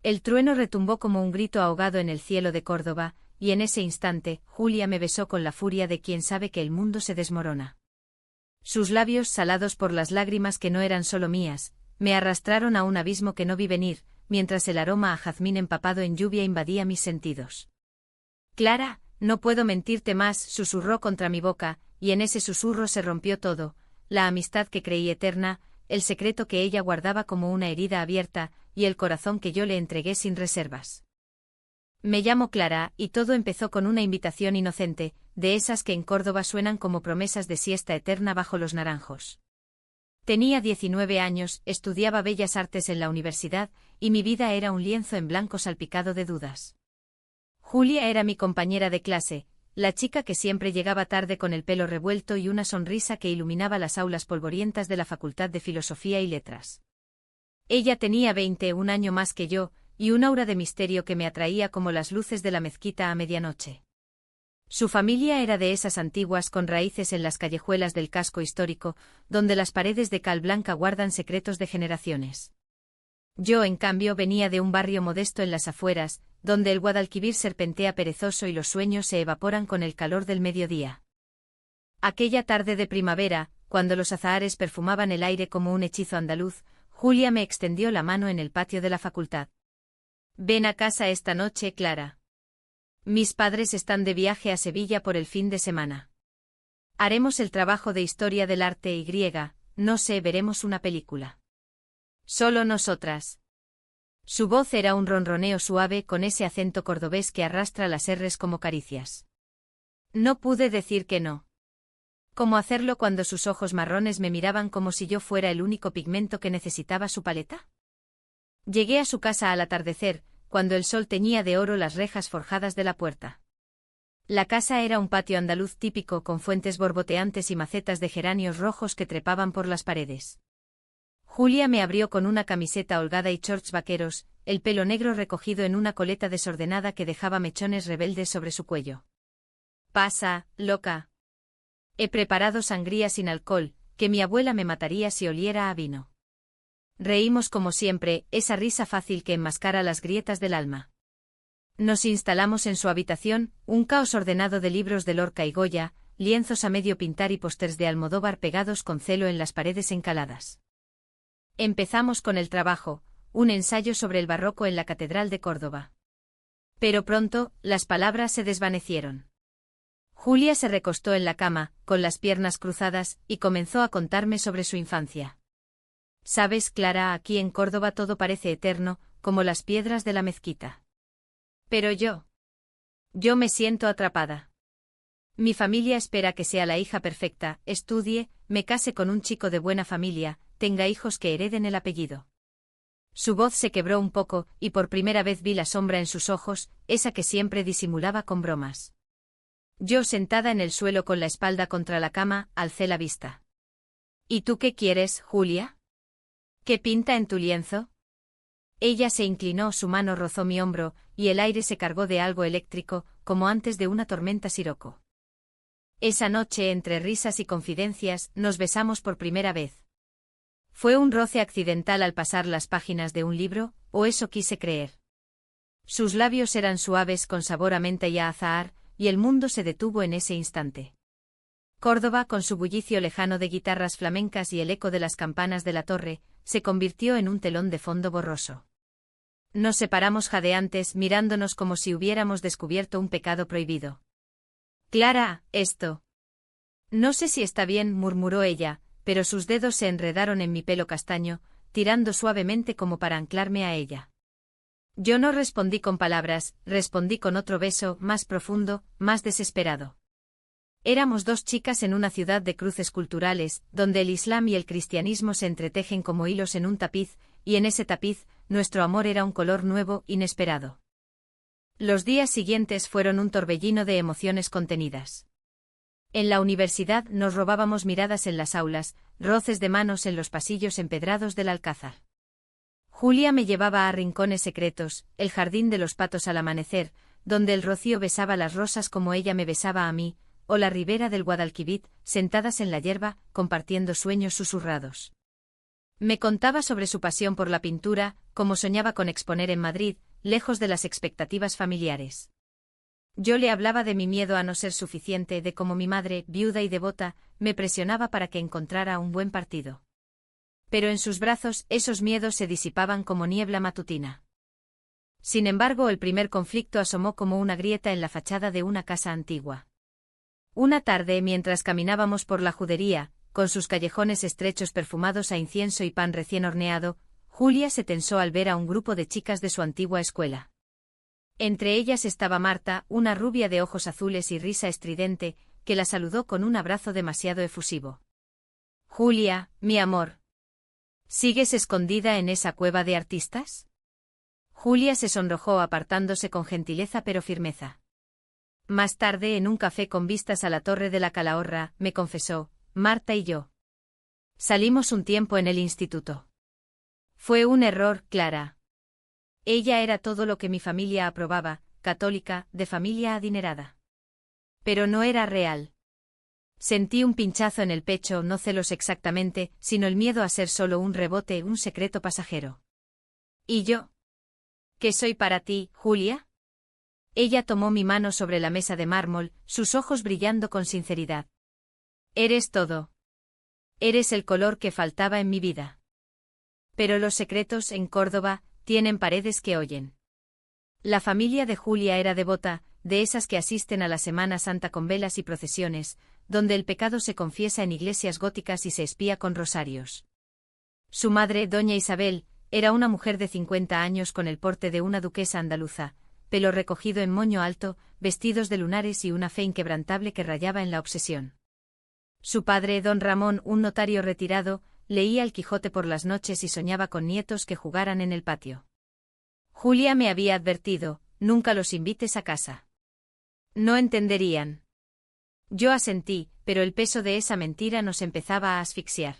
El trueno retumbó como un grito ahogado en el cielo de Córdoba, y en ese instante, Julia me besó con la furia de quien sabe que el mundo se desmorona. Sus labios, salados por las lágrimas que no eran solo mías, me arrastraron a un abismo que no vi venir, mientras el aroma a jazmín empapado en lluvia invadía mis sentidos. Clara, no puedo mentirte más, susurró contra mi boca, y en ese susurro se rompió todo, la amistad que creí eterna, el secreto que ella guardaba como una herida abierta, y el corazón que yo le entregué sin reservas. Me llamo Clara, y todo empezó con una invitación inocente, de esas que en Córdoba suenan como promesas de siesta eterna bajo los naranjos. Tenía 19 años, estudiaba Bellas Artes en la universidad, y mi vida era un lienzo en blanco salpicado de dudas. Julia era mi compañera de clase, la chica que siempre llegaba tarde con el pelo revuelto y una sonrisa que iluminaba las aulas polvorientas de la Facultad de Filosofía y Letras. Ella tenía 21 años más que yo, y un aura de misterio que me atraía como las luces de la mezquita a medianoche. Su familia era de esas antiguas con raíces en las callejuelas del casco histórico, donde las paredes de cal blanca guardan secretos de generaciones. Yo, en cambio, venía de un barrio modesto en las afueras, donde el Guadalquivir serpentea perezoso y los sueños se evaporan con el calor del mediodía. Aquella tarde de primavera, cuando los azahares perfumaban el aire como un hechizo andaluz, Julia me extendió la mano en el patio de la facultad. «Ven a casa esta noche, Clara. Mis padres están de viaje a Sevilla por el fin de semana. Haremos el trabajo de historia del arte y griega, no sé, veremos una película. Solo nosotras». Su voz era un ronroneo suave con ese acento cordobés que arrastra las r's como caricias. No pude decir que no. ¿Cómo hacerlo cuando sus ojos marrones me miraban como si yo fuera el único pigmento que necesitaba su paleta? Llegué a su casa al atardecer, cuando el sol teñía de oro las rejas forjadas de la puerta. La casa era un patio andaluz típico con fuentes borboteantes y macetas de geranios rojos que trepaban por las paredes. Julia me abrió con una camiseta holgada y shorts vaqueros, el pelo negro recogido en una coleta desordenada que dejaba mechones rebeldes sobre su cuello. «Pasa, loca. He preparado sangría sin alcohol, que mi abuela me mataría si oliera a vino». Reímos como siempre, esa risa fácil que enmascara las grietas del alma. Nos instalamos en su habitación, un caos ordenado de libros de Lorca y Goya, lienzos a medio pintar y pósters de Almodóvar pegados con celo en las paredes encaladas. Empezamos con el trabajo, un ensayo sobre el barroco en la Catedral de Córdoba. Pero pronto, las palabras se desvanecieron. Julia se recostó en la cama, con las piernas cruzadas, y comenzó a contarme sobre su infancia. «Sabes, Clara, aquí en Córdoba todo parece eterno, como las piedras de la mezquita. Pero yo me siento atrapada. Mi familia espera que sea la hija perfecta, estudie, me case con un chico de buena familia, tenga hijos que hereden el apellido». Su voz se quebró un poco, y por primera vez vi la sombra en sus ojos, esa que siempre disimulaba con bromas. Yo, sentada en el suelo con la espalda contra la cama, alcé la vista. «¿Y tú qué quieres, Julia? ¿Qué pinta en tu lienzo?» Ella se inclinó, su mano rozó mi hombro, y el aire se cargó de algo eléctrico, como antes de una tormenta siroco. Esa noche, entre risas y confidencias, nos besamos por primera vez. ¿Fue un roce accidental al pasar las páginas de un libro, o eso quise creer? Sus labios eran suaves con sabor a menta y a azahar, y el mundo se detuvo en ese instante. Córdoba, con su bullicio lejano de guitarras flamencas y el eco de las campanas de la torre, se convirtió en un telón de fondo borroso. Nos separamos jadeantes, mirándonos como si hubiéramos descubierto un pecado prohibido. «Clara, esto. No sé si está bien», murmuró ella, pero sus dedos se enredaron en mi pelo castaño, tirando suavemente como para anclarme a ella. Yo no respondí con palabras, respondí con otro beso, más profundo, más desesperado. Éramos dos chicas en una ciudad de cruces culturales, donde el Islam y el cristianismo se entretejen como hilos en un tapiz, y en ese tapiz, nuestro amor era un color nuevo, inesperado. Los días siguientes fueron un torbellino de emociones contenidas. En la universidad nos robábamos miradas en las aulas, roces de manos en los pasillos empedrados del Alcázar. Julia me llevaba a rincones secretos, el jardín de los patos al amanecer, donde el rocío besaba las rosas como ella me besaba a mí, o la ribera del Guadalquivir, sentadas en la hierba, compartiendo sueños susurrados. Me contaba sobre su pasión por la pintura, cómo soñaba con exponer en Madrid, lejos de las expectativas familiares. Yo le hablaba de mi miedo a no ser suficiente, de cómo mi madre, viuda y devota, me presionaba para que encontrara un buen partido. Pero en sus brazos esos miedos se disipaban como niebla matutina. Sin embargo, el primer conflicto asomó como una grieta en la fachada de una casa antigua. Una tarde, mientras caminábamos por la judería, con sus callejones estrechos perfumados a incienso y pan recién horneado, Julia se tensó al ver a un grupo de chicas de su antigua escuela. Entre ellas estaba Marta, una rubia de ojos azules y risa estridente, que la saludó con un abrazo demasiado efusivo. «Julia, mi amor. ¿Sigues escondida en esa cueva de artistas?» Julia se sonrojó apartándose con gentileza pero firmeza. Más tarde, en un café con vistas a la Torre de la Calahorra, me confesó, Marta y yo salimos un tiempo en el instituto. Fue un error, Clara. Ella era todo lo que mi familia aprobaba, católica, de familia adinerada. Pero no era real. Sentí un pinchazo en el pecho, no celos exactamente, sino el miedo a ser solo un rebote, un secreto pasajero. ¿Y yo? ¿Qué soy para ti, Julia? Ella tomó mi mano sobre la mesa de mármol, sus ojos brillando con sinceridad. Eres todo. Eres el color que faltaba en mi vida. Pero los secretos en Córdoba tienen paredes que oyen. La familia de Julia era devota, de esas que asisten a la Semana Santa con velas y procesiones, donde el pecado se confiesa en iglesias góticas y se expía con rosarios. Su madre, doña Isabel, era una mujer de 50 años con el porte de una duquesa andaluza, pelo recogido en moño alto, vestidos de lunares y una fe inquebrantable que rayaba en la obsesión. Su padre, don Ramón, un notario retirado, leía el Quijote por las noches y soñaba con nietos que jugaran en el patio. Julia me había advertido, nunca los invites a casa. No entenderían. Yo asentí, pero el peso de esa mentira nos empezaba a asfixiar.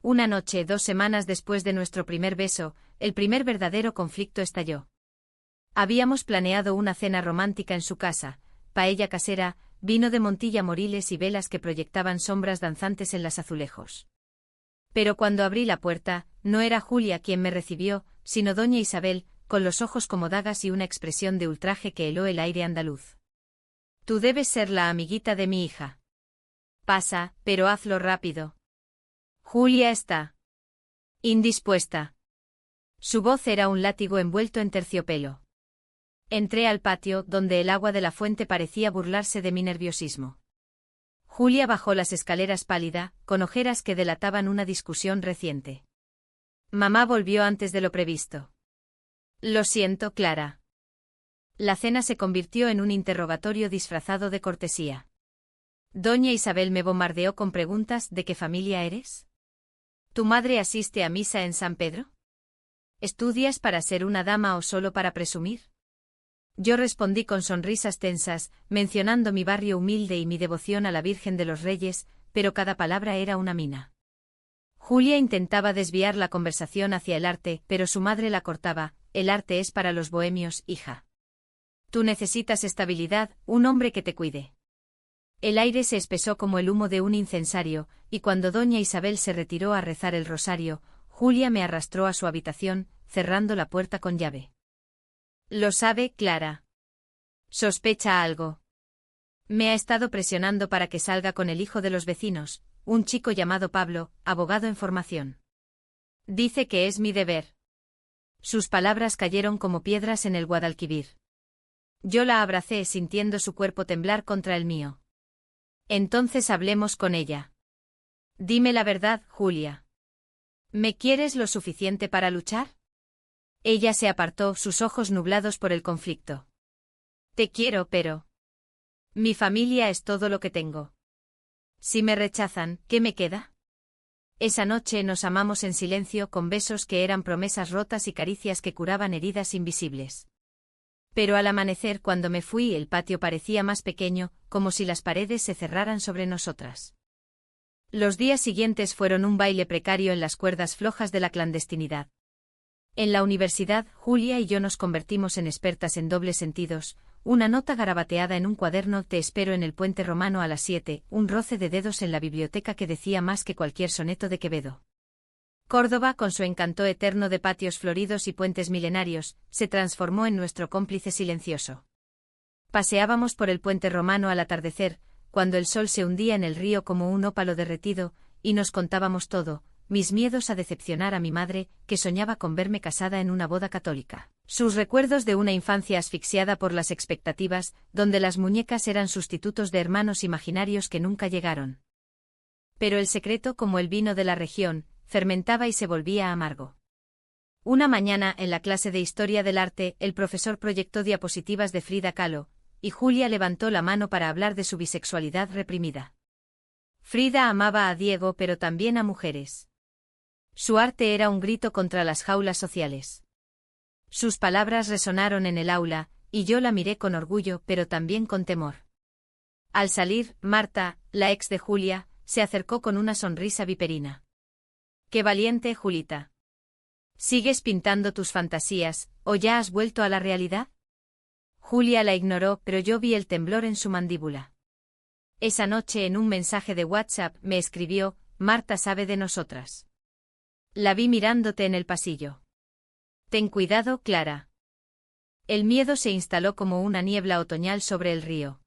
Una noche, 2 semanas después de nuestro primer beso, el primer verdadero conflicto estalló. Habíamos planeado una cena romántica en su casa, paella casera, vino de Montilla Moriles y velas que proyectaban sombras danzantes en las azulejos. Pero cuando abrí la puerta, no era Julia quien me recibió, sino doña Isabel, con los ojos como dagas y una expresión de ultraje que heló el aire andaluz. Tú debes ser la amiguita de mi hija. Pasa, pero hazlo rápido. Julia está indispuesta. Su voz era un látigo envuelto en terciopelo. Entré al patio, donde el agua de la fuente parecía burlarse de mi nerviosismo. Julia bajó las escaleras pálida, con ojeras que delataban una discusión reciente. Mamá volvió antes de lo previsto. Lo siento, Clara. La cena se convirtió en un interrogatorio disfrazado de cortesía. Doña Isabel me bombardeó con preguntas: ¿de qué familia eres? ¿Tu madre asiste a misa en San Pedro? ¿Estudias para ser una dama o solo para presumir? Yo respondí con sonrisas tensas, mencionando mi barrio humilde y mi devoción a la Virgen de los Reyes, pero cada palabra era una mina. Julia intentaba desviar la conversación hacia el arte, pero su madre la cortaba: el arte es para los bohemios, hija. Tú necesitas estabilidad, un hombre que te cuide. El aire se espesó como el humo de un incensario, y cuando doña Isabel se retiró a rezar el rosario, Julia me arrastró a su habitación, cerrando la puerta con llave. Lo sabe, Clara. Sospecha algo. Me ha estado presionando para que salga con el hijo de los vecinos, un chico llamado Pablo, abogado en formación. Dice que es mi deber. Sus palabras cayeron como piedras en el Guadalquivir. Yo la abracé sintiendo su cuerpo temblar contra el mío. Entonces hablemos con ella. Dime la verdad, Julia. ¿Me quieres lo suficiente para luchar? Ella se apartó, sus ojos nublados por el conflicto. Te quiero, pero mi familia es todo lo que tengo. Si me rechazan, ¿qué me queda? Esa noche nos amamos en silencio, con besos que eran promesas rotas y caricias que curaban heridas invisibles. Pero al amanecer, cuando me fui, el patio parecía más pequeño, como si las paredes se cerraran sobre nosotras. Los días siguientes fueron un baile precario en las cuerdas flojas de la clandestinidad. En la universidad, Julia y yo nos convertimos en expertas en dobles sentidos: una nota garabateada en un cuaderno: te espero en el Puente Romano a las 7, un roce de dedos en la biblioteca que decía más que cualquier soneto de Quevedo. Córdoba, con su encanto eterno de patios floridos y puentes milenarios, se transformó en nuestro cómplice silencioso. Paseábamos por el puente romano al atardecer, cuando el sol se hundía en el río como un ópalo derretido, y nos contábamos todo, mis miedos a decepcionar a mi madre, que soñaba con verme casada en una boda católica, sus recuerdos de una infancia asfixiada por las expectativas, donde las muñecas eran sustitutos de hermanos imaginarios que nunca llegaron. Pero el secreto, como el vino de la región, fermentaba y se volvía amargo. Una mañana, en la clase de Historia del Arte, el profesor proyectó diapositivas de Frida Kahlo, y Julia levantó la mano para hablar de su bisexualidad reprimida. Frida amaba a Diego, pero también a mujeres. Su arte era un grito contra las jaulas sociales. Sus palabras resonaron en el aula, y yo la miré con orgullo, pero también con temor. Al salir, Marta, la ex de Julia, se acercó con una sonrisa viperina. ¡Qué valiente, Julita! ¿Sigues pintando tus fantasías, o ya has vuelto a la realidad? Julia la ignoró, pero yo vi el temblor en su mandíbula. Esa noche, en un mensaje de WhatsApp, me escribió: Marta sabe de nosotras. La vi mirándote en el pasillo. Ten cuidado, Clara. El miedo se instaló como una niebla otoñal sobre el río.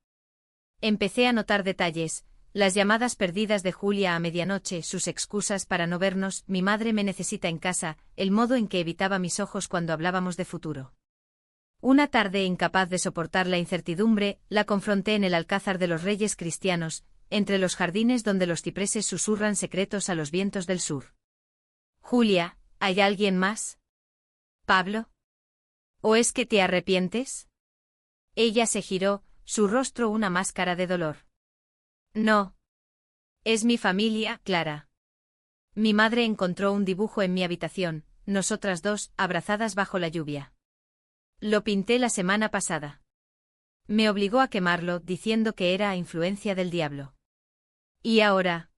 Empecé a notar detalles: las llamadas perdidas de Julia a medianoche, sus excusas para no vernos, mi madre me necesita en casa, el modo en que evitaba mis ojos cuando hablábamos de futuro. Una tarde, incapaz de soportar la incertidumbre, la confronté en el Alcázar de los Reyes Cristianos, entre los jardines donde los cipreses susurran secretos a los vientos del sur. Julia, ¿hay alguien más? ¿Pablo? ¿O es que te arrepientes? Ella se giró, su rostro una máscara de dolor. No. Es mi familia, Clara. Mi madre encontró un dibujo en mi habitación, nosotras dos, abrazadas bajo la lluvia. Lo pinté la semana pasada. Me obligó a quemarlo, diciendo que era a influencia del diablo. ¿Y ahora?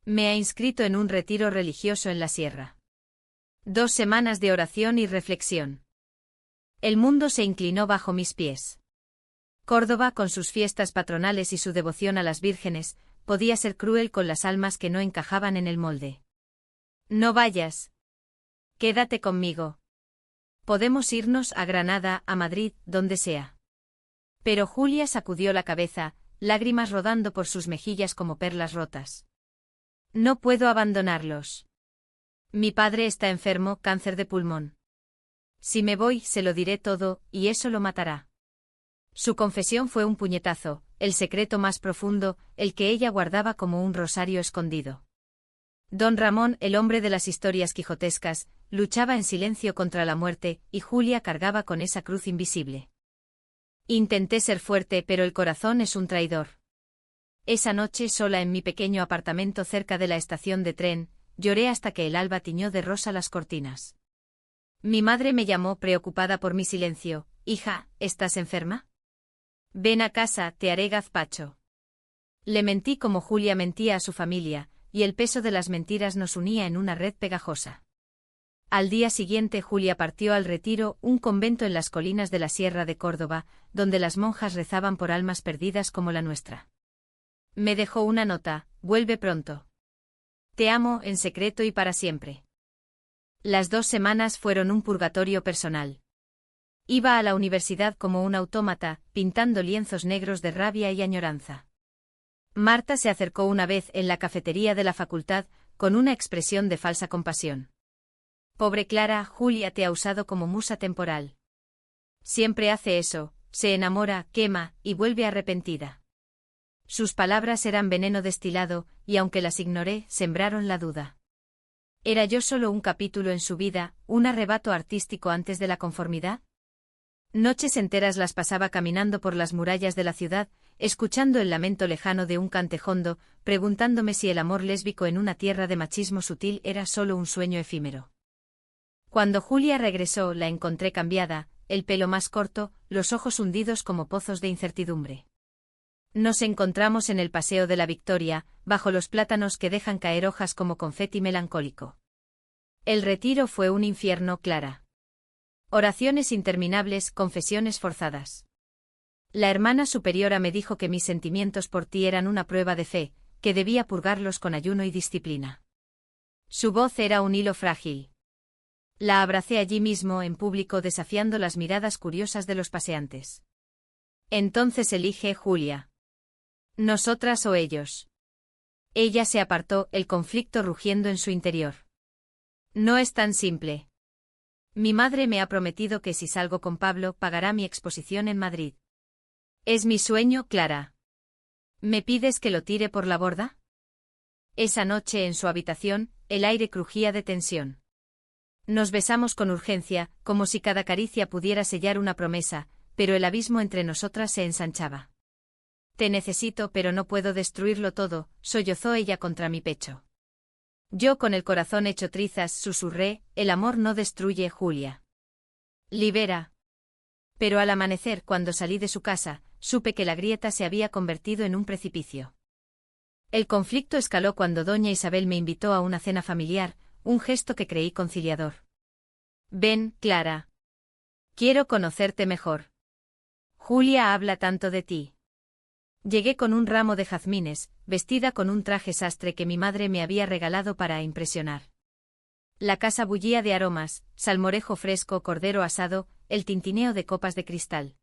Me ha inscrito en un retiro religioso en la sierra. 2 semanas de oración y reflexión. El mundo se inclinó bajo mis pies. Córdoba, con sus fiestas patronales y su devoción a las vírgenes, podía ser cruel con las almas que no encajaban en el molde. No vayas. Quédate conmigo. Podemos irnos a Granada, a Madrid, donde sea. Pero Julia sacudió la cabeza, lágrimas rodando por sus mejillas como perlas rotas. No puedo abandonarlos. Mi padre está enfermo, cáncer de pulmón. Si me voy, se lo diré todo, y eso lo matará. Su confesión fue un puñetazo, el secreto más profundo, el que ella guardaba como un rosario escondido. Don Ramón, el hombre de las historias quijotescas, luchaba en silencio contra la muerte, y Julia cargaba con esa cruz invisible. Intenté ser fuerte, pero el corazón es un traidor. Esa noche, sola en mi pequeño apartamento cerca de la estación de tren, lloré hasta que el alba tiñó de rosa las cortinas. Mi madre me llamó preocupada por mi silencio. Hija, ¿estás enferma? Ven a casa, te haré gazpacho. Le mentí como Julia mentía a su familia, y el peso de las mentiras nos unía en una red pegajosa. Al día siguiente Julia partió al retiro, un convento en las colinas de la Sierra de Córdoba, donde las monjas rezaban por almas perdidas como la nuestra. Me dejó una nota: vuelve pronto. Te amo en secreto y para siempre. Las 2 semanas fueron un purgatorio personal. Iba a la universidad como un autómata, pintando lienzos negros de rabia y añoranza. Marta se acercó una vez en la cafetería de la facultad, con una expresión de falsa compasión. Pobre Clara, Julia te ha usado como musa temporal. Siempre hace eso, se enamora, quema, y vuelve arrepentida. Sus palabras eran veneno destilado, y aunque las ignoré, sembraron la duda. ¿Era yo solo un capítulo en su vida, un arrebato artístico antes de la conformidad? Noches enteras las pasaba caminando por las murallas de la ciudad, escuchando el lamento lejano de un cantejondo, preguntándome si el amor lésbico en una tierra de machismo sutil era solo un sueño efímero. Cuando Julia regresó, la encontré cambiada, el pelo más corto, los ojos hundidos como pozos de incertidumbre. Nos encontramos en el Paseo de la Victoria, bajo los plátanos que dejan caer hojas como confeti melancólico. El retiro fue un infierno, Clara. Oraciones interminables, confesiones forzadas. La hermana superiora me dijo que mis sentimientos por ti eran una prueba de fe, que debía purgarlos con ayuno y disciplina. Su voz era un hilo frágil. La abracé allí mismo en público desafiando las miradas curiosas de los paseantes. Entonces elige Julia. ¿Nosotras o ellos? Ella se apartó, el conflicto rugiendo en su interior. No es tan simple. Mi madre me ha prometido que si salgo con Pablo pagará mi exposición en Madrid. Es mi sueño, Clara. ¿Me pides que lo tire por la borda? Esa noche en su habitación, el aire crujía de tensión. Nos besamos con urgencia, como si cada caricia pudiera sellar una promesa, pero el abismo entre nosotras se ensanchaba. Te necesito, pero no puedo destruirlo todo, sollozó ella contra mi pecho. Yo con el corazón hecho trizas susurré, el amor no destruye, Julia. Libera. Pero al amanecer, cuando salí de su casa, supe que la grieta se había convertido en un precipicio. El conflicto escaló cuando doña Isabel me invitó a una cena familiar, un gesto que creí conciliador. Ven, Clara. Quiero conocerte mejor. Julia habla tanto de ti. Llegué con un ramo de jazmines, vestida con un traje sastre que mi madre me había regalado para impresionar. La casa bullía de aromas, salmorejo fresco, cordero asado, el tintineo de copas de cristal.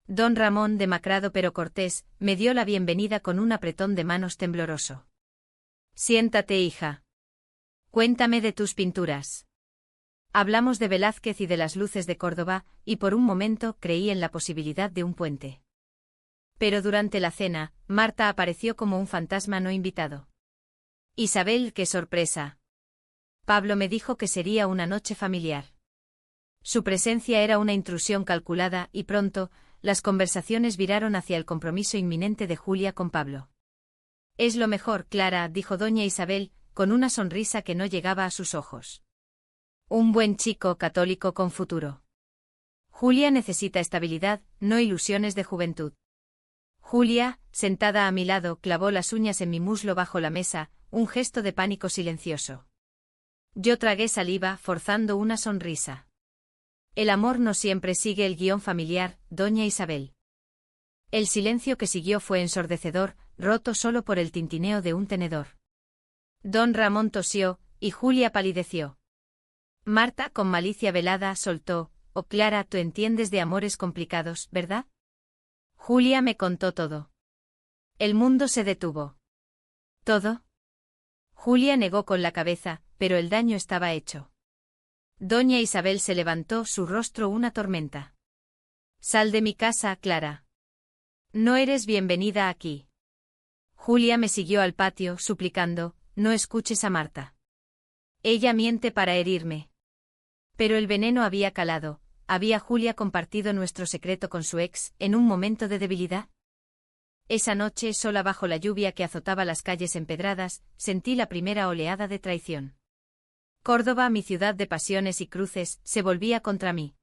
Don Ramón, demacrado pero cortés, me dio la bienvenida con un apretón de manos tembloroso. Siéntate, hija. Cuéntame de tus pinturas. Hablamos de Velázquez y de las luces de Córdoba, y por un momento creí en la posibilidad de un puente. Pero durante la cena, Marta apareció como un fantasma no invitado. Isabel, qué sorpresa. Pablo me dijo que sería una noche familiar. Su presencia era una intrusión calculada y pronto, las conversaciones viraron hacia el compromiso inminente de Julia con Pablo. Es lo mejor, Clara, dijo doña Isabel, con una sonrisa que no llegaba a sus ojos. Un buen chico católico con futuro. Julia necesita estabilidad, no ilusiones de juventud. Julia, sentada a mi lado, clavó las uñas en mi muslo bajo la mesa, un gesto de pánico silencioso. Yo tragué saliva, forzando una sonrisa. El amor no siempre sigue el guión familiar, doña Isabel. El silencio que siguió fue ensordecedor, roto solo por el tintineo de un tenedor. Don Ramón tosió, y Julia palideció. Marta, con malicia velada, soltó: «Oh, Clara, tú entiendes de amores complicados, ¿verdad?» Julia me contó todo. El mundo se detuvo. ¿Todo? Julia negó con la cabeza, pero el daño estaba hecho. Doña Isabel se levantó, su rostro una tormenta. Sal de mi casa, Clara. No eres bienvenida aquí. Julia me siguió al patio, suplicando: no escuches a Marta. Ella miente para herirme. Pero el veneno había calado. ¿Había Julia compartido nuestro secreto con su ex, en un momento de debilidad? Esa noche, sola bajo la lluvia que azotaba las calles empedradas, sentí la primera oleada de traición. Córdoba, mi ciudad de pasiones y cruces, se volvía contra mí.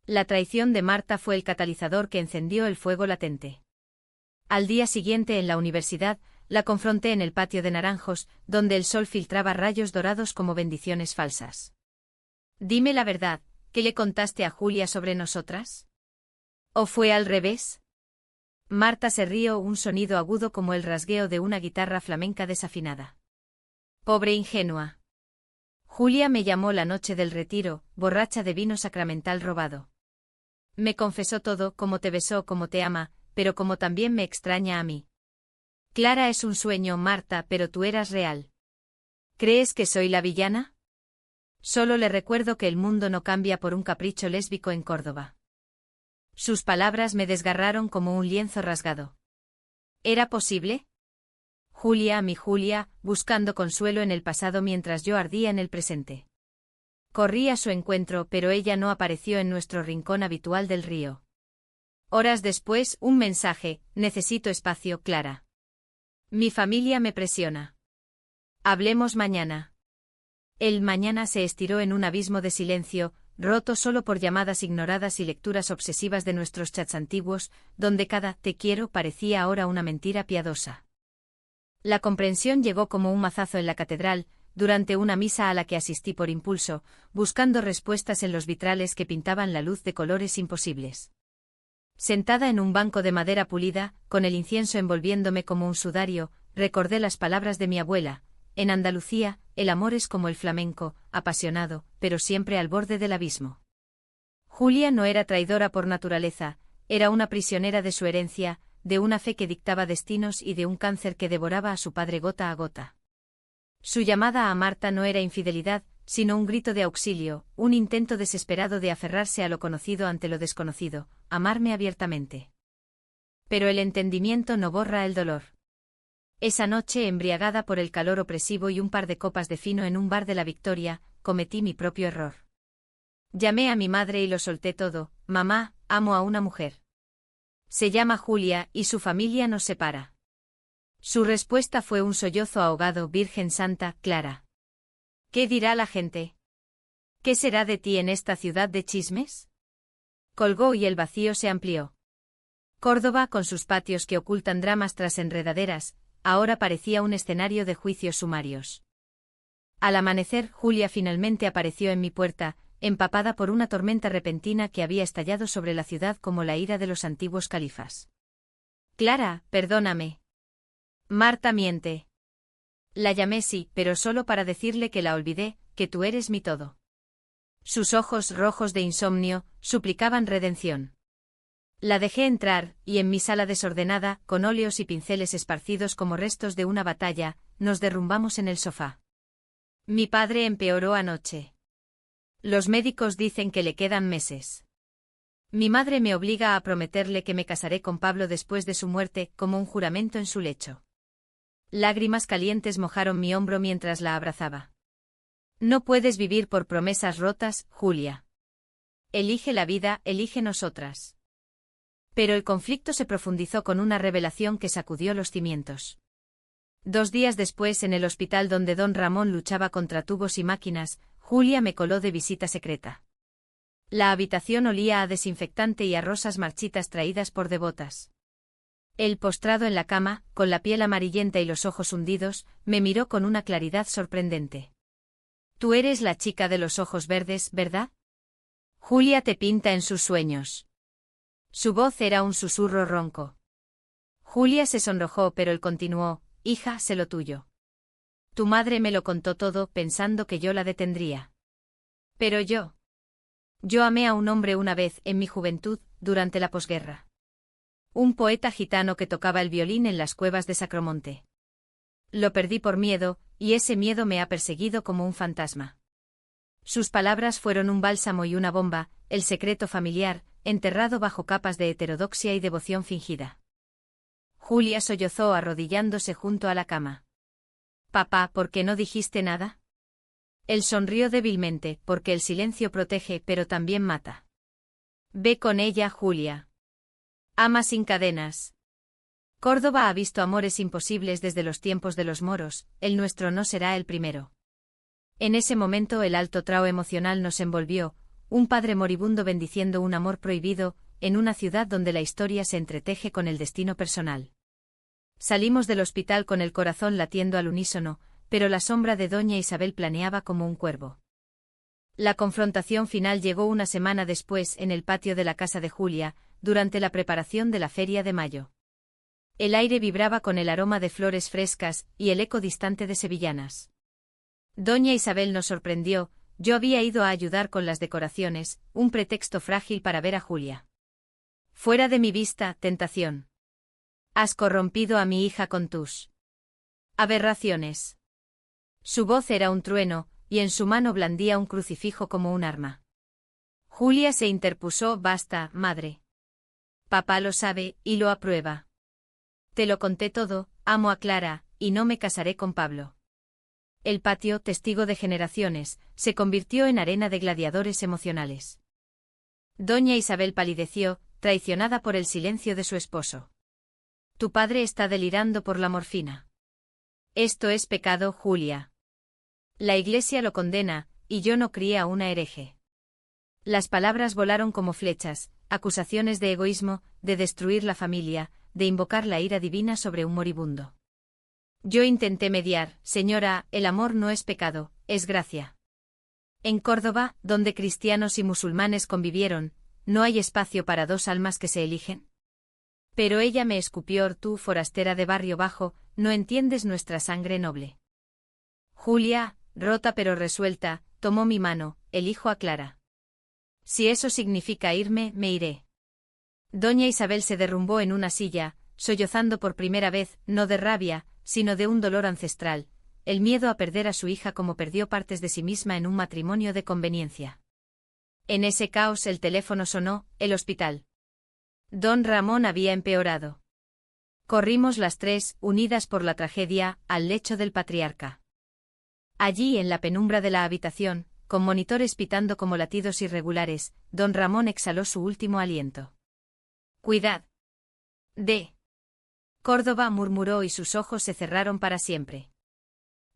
La traición de Marta fue el catalizador que encendió el fuego latente. Al día siguiente en la universidad, la confronté en el patio de Naranjos, donde el sol filtraba rayos dorados como bendiciones falsas. Dime la verdad. ¿Qué le contaste a Julia sobre nosotras? ¿O fue al revés? Marta se rió, un sonido agudo como el rasgueo de una guitarra flamenca desafinada. Pobre ingenua. Julia me llamó la noche del retiro, borracha de vino sacramental robado. Me confesó todo, como te besó, como te ama, pero como también me extraña a mí. Clara es un sueño, Marta, pero tú eras real. ¿Crees que soy la villana? Solo le recuerdo que el mundo no cambia por un capricho lésbico en Córdoba. Sus palabras me desgarraron como un lienzo rasgado. ¿Era posible? Julia, mi Julia, buscando consuelo en el pasado mientras yo ardía en el presente. Corrí a su encuentro, pero ella no apareció en nuestro rincón habitual del río. Horas después, un mensaje: necesito espacio, Clara. Mi familia me presiona. Hablemos mañana. El mañana se estiró en un abismo de silencio, roto solo por llamadas ignoradas y lecturas obsesivas de nuestros chats antiguos, donde cada «te quiero» parecía ahora una mentira piadosa. La comprensión llegó como un mazazo en la catedral, durante una misa a la que asistí por impulso, buscando respuestas en los vitrales que pintaban la luz de colores imposibles. Sentada en un banco de madera pulida, con el incienso envolviéndome como un sudario, recordé las palabras de mi abuela: en Andalucía, el amor es como el flamenco, apasionado, pero siempre al borde del abismo. Julia no era traidora por naturaleza, era una prisionera de su herencia, de una fe que dictaba destinos y de un cáncer que devoraba a su padre gota a gota. Su llamada a Marta no era infidelidad, sino un grito de auxilio, un intento desesperado de aferrarse a lo conocido ante lo desconocido, amarme abiertamente. Pero el entendimiento no borra el dolor. Esa noche, embriagada por el calor opresivo y un par de copas de fino en un bar de la Victoria, cometí mi propio error. Llamé a mi madre y lo solté todo: mamá, amo a una mujer. Se llama Julia y su familia nos separa. Su respuesta fue un sollozo ahogado: Virgen Santa, Clara. ¿Qué dirá la gente? ¿Qué será de ti en esta ciudad de chismes? Colgó y el vacío se amplió. Córdoba, con sus patios que ocultan dramas tras enredaderas, ahora parecía un escenario de juicios sumarios. Al amanecer, Julia finalmente apareció en mi puerta, empapada por una tormenta repentina que había estallado sobre la ciudad como la ira de los antiguos califas. Clara, perdóname. Marta miente. La llamé sí, pero solo para decirle que la olvidé, que tú eres mi todo. Sus ojos rojos de insomnio suplicaban redención. La dejé entrar, y en mi sala desordenada, con óleos y pinceles esparcidos como restos de una batalla, nos derrumbamos en el sofá. Mi padre empeoró anoche. Los médicos dicen que le quedan meses. Mi madre me obliga a prometerle que me casaré con Pablo después de su muerte, como un juramento en su lecho. Lágrimas calientes mojaron mi hombro mientras la abrazaba. No puedes vivir por promesas rotas, Julia. Elige la vida, elige nosotras. Pero el conflicto se profundizó con una revelación que sacudió los cimientos. 2 días después, en el hospital donde don Ramón luchaba contra tubos y máquinas, Julia me coló de visita secreta. La habitación olía a desinfectante y a rosas marchitas traídas por devotas. Él, postrado en la cama, con la piel amarillenta y los ojos hundidos, me miró con una claridad sorprendente. Tú eres la chica de los ojos verdes, ¿verdad? Julia te pinta en sus sueños. Su voz era un susurro ronco. Julia se sonrojó, pero él continuó: hija, sé lo tuyo. Tu madre me lo contó todo, pensando que yo la detendría. Pero yo amé a un hombre una vez, en mi juventud, durante la posguerra. Un poeta gitano que tocaba el violín en las cuevas de Sacromonte. Lo perdí por miedo, y ese miedo me ha perseguido como un fantasma. Sus palabras fueron un bálsamo y una bomba, el secreto familiar, enterrado bajo capas de heterodoxia y devoción fingida. Julia sollozó arrodillándose junto a la cama. Papá, ¿por qué no dijiste nada? Él sonrió débilmente, porque el silencio protege, pero también mata. Ve con ella, Julia. Ama sin cadenas. Córdoba ha visto amores imposibles desde los tiempos de los moros, el nuestro no será el primero. En ese momento el alto trao emocional nos envolvió, un padre moribundo bendiciendo un amor prohibido, en una ciudad donde la historia se entreteje con el destino personal. Salimos del hospital con el corazón latiendo al unísono, pero la sombra de doña Isabel planeaba como un cuervo. La confrontación final llegó una semana después en el patio de la casa de Julia, durante la preparación de la Feria de Mayo. El aire vibraba con el aroma de flores frescas y el eco distante de sevillanas. Doña Isabel nos sorprendió, yo había ido a ayudar con las decoraciones, un pretexto frágil para ver a Julia. Fuera de mi vista, tentación. Has corrompido a mi hija con tus aberraciones. Su voz era un trueno, y en su mano blandía un crucifijo como un arma. Julia se interpuso: basta, madre. Papá lo sabe, y lo aprueba. Te lo conté todo, amo a Clara, y no me casaré con Pablo. El patio, testigo de generaciones, se convirtió en arena de gladiadores emocionales. Doña Isabel palideció, traicionada por el silencio de su esposo. Tu padre está delirando por la morfina. Esto es pecado, Julia. La Iglesia lo condena, y yo no crié a una hereje. Las palabras volaron como flechas, acusaciones de egoísmo, de destruir la familia, de invocar la ira divina sobre un moribundo. Yo intenté mediar: señora, el amor no es pecado, es gracia. En Córdoba, donde cristianos y musulmanes convivieron, ¿no hay espacio para 2 almas que se eligen? Pero ella me escupió: tú, forastera de barrio bajo, no entiendes nuestra sangre noble. Julia, rota pero resuelta, tomó mi mano, elijo a Clara. Si eso significa irme, me iré. Doña Isabel se derrumbó en una silla, sollozando por primera vez, no de rabia, sino de un dolor ancestral, el miedo a perder a su hija como perdió partes de sí misma en un matrimonio de conveniencia. En ese caos el teléfono sonó, el hospital. Don Ramón había empeorado. Corrimos las tres, unidas por la tragedia, al lecho del patriarca. Allí en la penumbra de la habitación, con monitores pitando como latidos irregulares, don Ramón exhaló su último aliento. «Cuidad. De Córdoba», murmuró y sus ojos se cerraron para siempre.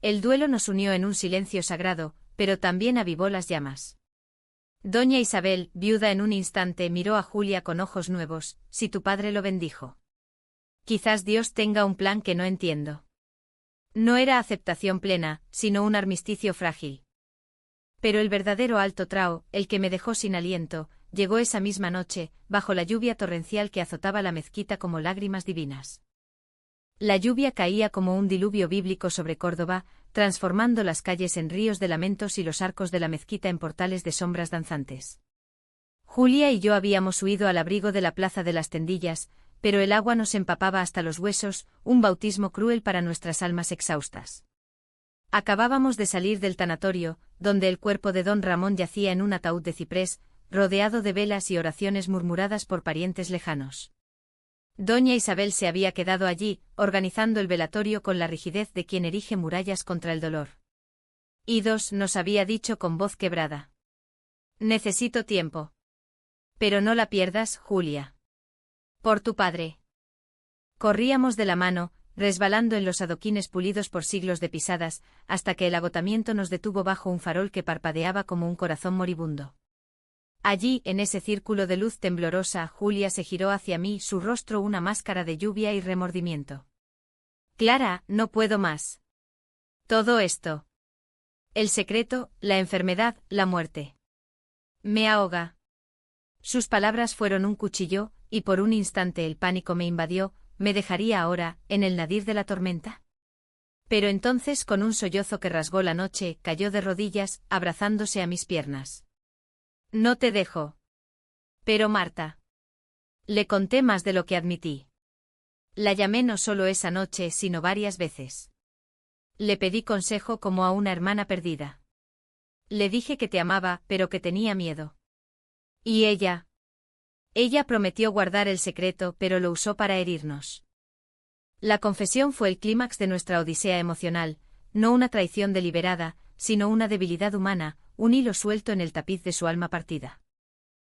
El duelo nos unió en un silencio sagrado, pero también avivó las llamas. Doña Isabel, viuda en un instante, miró a Julia con ojos nuevos. «Si tu padre lo bendijo. Quizás Dios tenga un plan que no entiendo». No era aceptación plena, sino un armisticio frágil. Pero el verdadero alto trao, el que me dejó sin aliento, llegó esa misma noche, bajo la lluvia torrencial que azotaba la mezquita como lágrimas divinas. La lluvia caía como un diluvio bíblico sobre Córdoba, transformando las calles en ríos de lamentos y los arcos de la mezquita en portales de sombras danzantes. Julia y yo habíamos huido al abrigo de la plaza de las Tendillas, pero el agua nos empapaba hasta los huesos, un bautismo cruel para nuestras almas exhaustas. Acabábamos de salir del tanatorio, donde el cuerpo de don Ramón yacía en un ataúd de ciprés, rodeado de velas y oraciones murmuradas por parientes lejanos. Doña Isabel se había quedado allí, organizando el velatorio con la rigidez de quien erige murallas contra el dolor. «Idos», nos había dicho con voz quebrada. «Necesito tiempo. Pero no la pierdas, Julia. Por tu padre». Corríamos de la mano, resbalando en los adoquines pulidos por siglos de pisadas, hasta que el agotamiento nos detuvo bajo un farol que parpadeaba como un corazón moribundo. Allí, en ese círculo de luz temblorosa, Julia se giró hacia mí, su rostro una máscara de lluvia y remordimiento. «Clara, no puedo más. Todo esto. El secreto, la enfermedad, la muerte. Me ahoga». Sus palabras fueron un cuchillo, y por un instante el pánico me invadió. ¿Me dejaría ahora, en el nadir de la tormenta? Pero entonces, con un sollozo que rasgó la noche, cayó de rodillas, abrazándose a mis piernas. «No te dejo». «Pero Marta». Le conté más de lo que admití. La llamé no solo esa noche, sino varias veces. Le pedí consejo como a una hermana perdida. Le dije que te amaba, pero que tenía miedo. ¿Y ella? Ella prometió guardar el secreto, pero lo usó para herirnos. La confesión fue el clímax de nuestra odisea emocional, no una traición deliberada, sino una debilidad humana, un hilo suelto en el tapiz de su alma partida.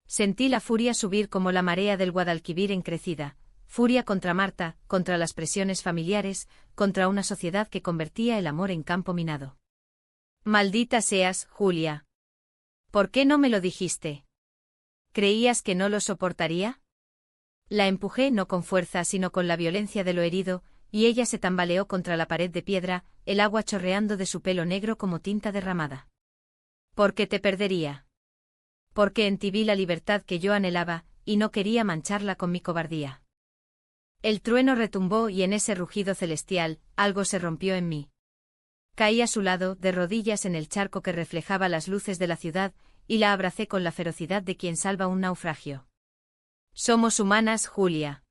Sentí la furia subir como la marea del Guadalquivir encrecida, furia contra Marta, contra las presiones familiares, contra una sociedad que convertía el amor en campo minado. «Maldita seas, Julia. ¿Por qué no me lo dijiste? ¿Creías que no lo soportaría?» La empujé no con fuerza sino con la violencia de lo herido, y ella se tambaleó contra la pared de piedra, el agua chorreando de su pelo negro como tinta derramada. «Porque te perdería. Porque en ti vi la libertad que yo anhelaba, y no quería mancharla con mi cobardía». El trueno retumbó y en ese rugido celestial, algo se rompió en mí. Caí a su lado, de rodillas en el charco que reflejaba las luces de la ciudad, y la abracé con la ferocidad de quien salva un naufragio. «Somos humanas, Julia.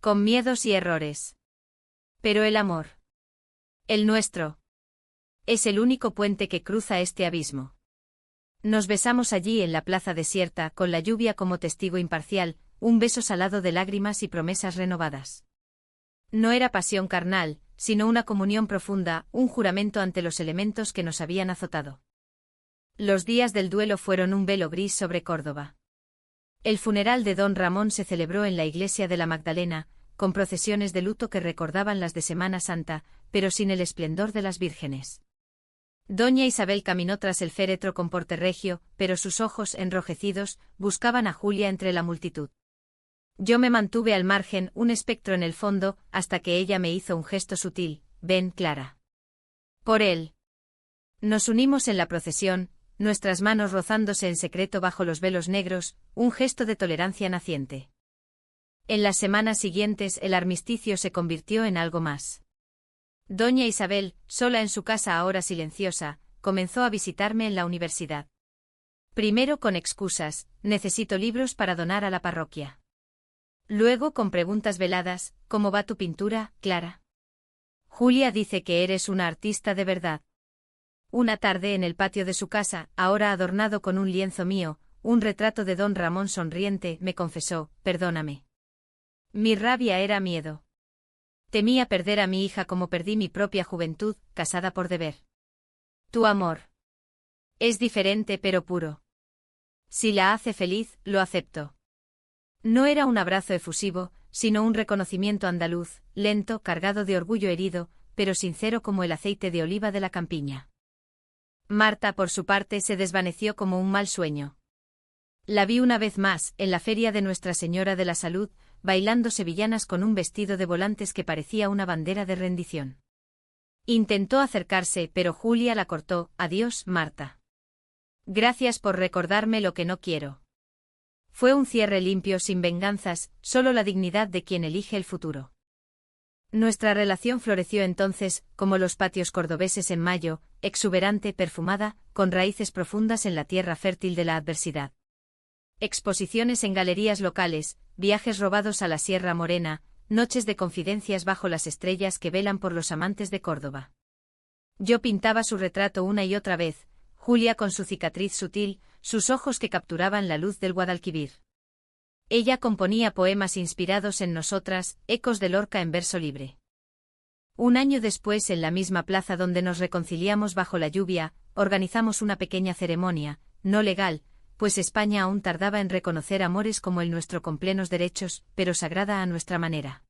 Con miedos y errores. Pero el amor. El nuestro. Es el único puente que cruza este abismo». Nos besamos allí en la plaza desierta, con la lluvia como testigo imparcial, un beso salado de lágrimas y promesas renovadas. No era pasión carnal, sino una comunión profunda, un juramento ante los elementos que nos habían azotado. Los días del duelo fueron un velo gris sobre Córdoba. El funeral de don Ramón se celebró en la iglesia de la Magdalena, con procesiones de luto que recordaban las de Semana Santa, pero sin el esplendor de las vírgenes. Doña Isabel caminó tras el féretro con porte regio, pero sus ojos, enrojecidos, buscaban a Julia entre la multitud. Yo me mantuve al margen, un espectro en el fondo, hasta que ella me hizo un gesto sutil: «Ven, Clara». Por él. Nos unimos en la procesión, nuestras manos rozándose en secreto bajo los velos negros, un gesto de tolerancia naciente. En las semanas siguientes el armisticio se convirtió en algo más. Doña Isabel, sola en su casa ahora silenciosa, comenzó a visitarme en la universidad. Primero con excusas, necesito libros para donar a la parroquia. Luego con preguntas veladas, ¿cómo va tu pintura, Clara? Julia dice que eres una artista de verdad. Una tarde en el patio de su casa, ahora adornado con un lienzo mío, un retrato de don Ramón sonriente, me confesó, perdóname. Mi rabia era miedo. Temía perder a mi hija como perdí mi propia juventud, casada por deber. Tu amor. Es diferente pero puro. Si la hace feliz, lo acepto. No era un abrazo efusivo, sino un reconocimiento andaluz, lento, cargado de orgullo herido, pero sincero como el aceite de oliva de la campiña. Marta, por su parte, se desvaneció como un mal sueño. La vi una vez más, en la feria de Nuestra Señora de la Salud, bailando sevillanas con un vestido de volantes que parecía una bandera de rendición. Intentó acercarse, pero Julia la cortó. Adiós, Marta. Gracias por recordarme lo que no quiero. Fue un cierre limpio sin venganzas, solo la dignidad de quien elige el futuro. Nuestra relación floreció entonces, como los patios cordobeses en mayo, exuberante, perfumada, con raíces profundas en la tierra fértil de la adversidad. Exposiciones en galerías locales, viajes robados a la Sierra Morena, noches de confidencias bajo las estrellas que velan por los amantes de Córdoba. Yo pintaba su retrato una y otra vez, Julia con su cicatriz sutil, sus ojos que capturaban la luz del Guadalquivir. Ella componía poemas inspirados en nosotras, ecos de Lorca en verso libre. Un año después, en la misma plaza donde nos reconciliamos bajo la lluvia, organizamos una pequeña ceremonia, no legal, pues España aún tardaba en reconocer amores como el nuestro con plenos derechos, pero sagrada a nuestra manera.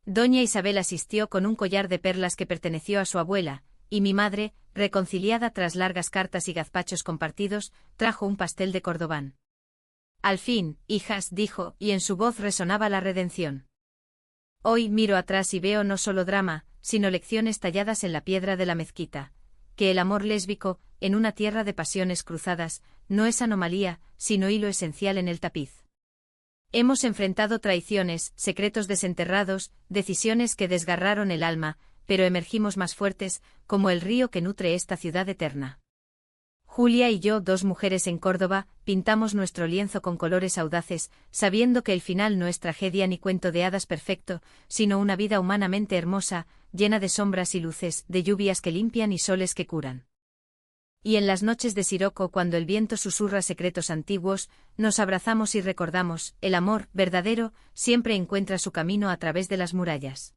Doña Isabel asistió con un collar de perlas que perteneció a su abuela, y mi madre, reconciliada tras largas cartas y gazpachos compartidos, trajo un pastel de Cordobán. Al fin, hijas, dijo, y en su voz resonaba la redención. Hoy miro atrás y veo no solo drama, sino lecciones talladas en la piedra de la mezquita, que el amor lésbico, en una tierra de pasiones cruzadas, no es anomalía, sino hilo esencial en el tapiz. Hemos enfrentado traiciones, secretos desenterrados, decisiones que desgarraron el alma, pero emergimos más fuertes, como el río que nutre esta ciudad eterna. Julia y yo, dos mujeres en Córdoba, pintamos nuestro lienzo con colores audaces, sabiendo que el final no es tragedia ni cuento de hadas perfecto, sino una vida humanamente hermosa, llena de sombras y luces, de lluvias que limpian y soles que curan. Y en las noches de Siroco, cuando el viento susurra secretos antiguos, nos abrazamos y recordamos, el amor verdadero siempre encuentra su camino a través de las murallas.